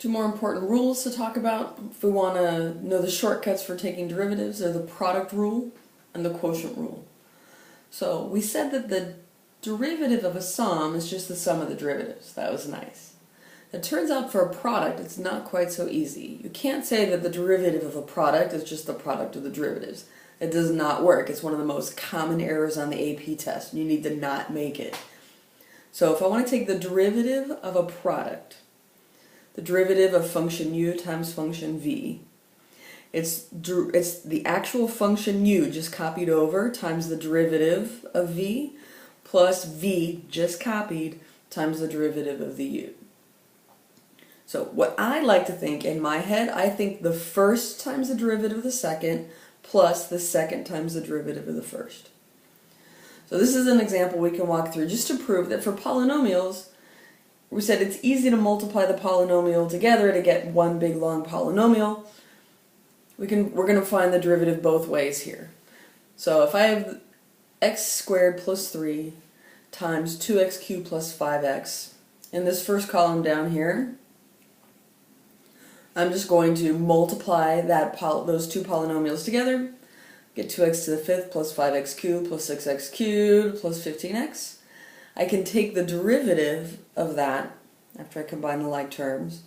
Two more important rules to talk about if we want to know the shortcuts for taking derivatives are the product rule and the quotient rule. So we said that the derivative of a sum is just the sum of the derivatives. That was nice. It turns out for a product it's not quite so easy. You can't say that the derivative of a product is just the product of the derivatives. It does not work. It's one of the most common errors on the AP test. You need to not make it. So if I want to take the derivative of a product, the derivative of function u times function v, it's the actual function u just copied over times the derivative of v plus v just copied times the derivative of the u. So what I like to think in my head, I think the first times the derivative of the second plus the second times the derivative of the first. So this is an example we can walk through just to prove that for polynomials, we said it's easy to multiply the polynomial together to get one big long polynomial. We're going to find the derivative both ways here. So if I have x squared plus 3 times 2x cubed plus 5x, in this first column down here, I'm just going to multiply those two polynomials together, get 2x to the 5th plus 5x cubed plus 6x cubed plus 15x. I can take the derivative of that after I combine the like terms.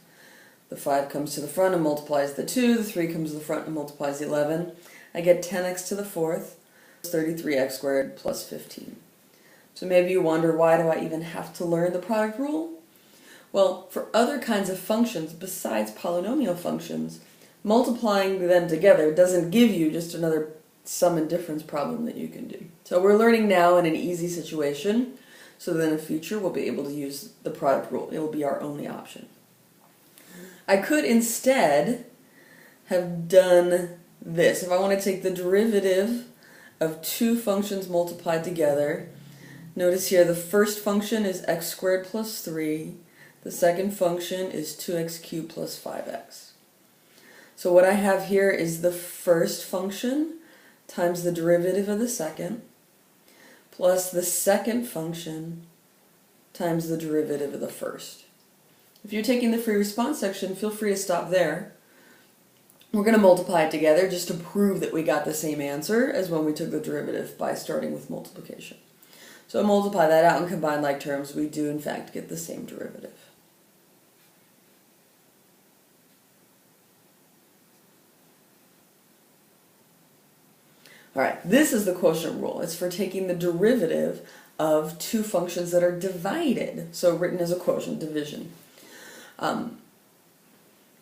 The 5 comes to the front and multiplies the 2, the 3 comes to the front and multiplies the 11. I get 10x to the 4th, 33x squared plus 15. So maybe you wonder, why do I even have to learn the product rule? Well, for other kinds of functions besides polynomial functions, multiplying them together doesn't give you just another sum and difference problem that you can do. So we're learning now in an easy situation, so that in the future we'll be able to use the product rule. It will be our only option. I could instead have done this. If I want to take the derivative of two functions multiplied together, notice here the first function is x squared plus 3. The second function is 2x cubed plus 5x. So what I have here is the first function times the derivative of the second plus the second function times the derivative of the first. If you're taking the free response section, feel free to stop there. We're going to multiply it together just to prove that we got the same answer as when we took the derivative by starting with multiplication. So multiply that out and combine like terms, we do in fact get the same derivative. Alright, this is the quotient rule. It's for taking the derivative of two functions that are divided, so written as a quotient, division.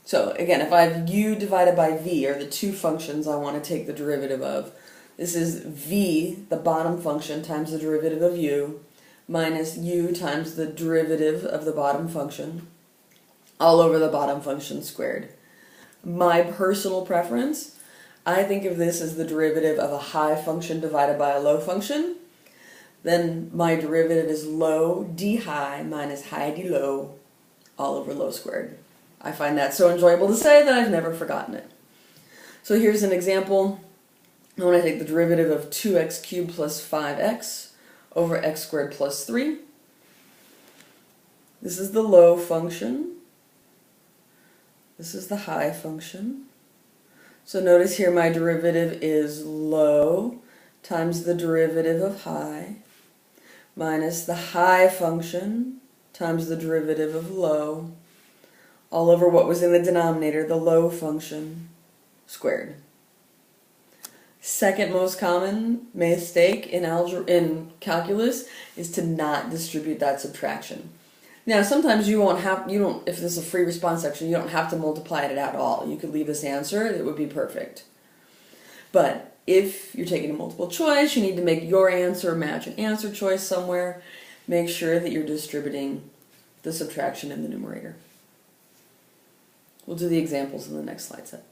So again, if I have u divided by v, are the two functions I want to take the derivative of. This is v, the bottom function, times the derivative of u, minus u times the derivative of the bottom function, all over the bottom function squared. My personal preference, I think of this as the derivative of a high function divided by a low function. Then my derivative is low d high minus high d low, all over low squared. I find that so enjoyable to say that I've never forgotten it. So here's an example. I want to take the derivative of 2x cubed plus 5x over x squared plus 3. This is the low function. This is the high function. So notice here my derivative is low times the derivative of high minus the high function times the derivative of low, all over what was in the denominator, the low function, squared. Second most common mistake in calculus is to not distribute that subtraction. Now sometimes if this is a free response section, you don't have to multiply it at all. You could leave this answer, it would be perfect. But if you're taking a multiple choice, you need to make your answer match an answer choice somewhere. Make sure that you're distributing the subtraction in the numerator. We'll do the examples in the next slide set.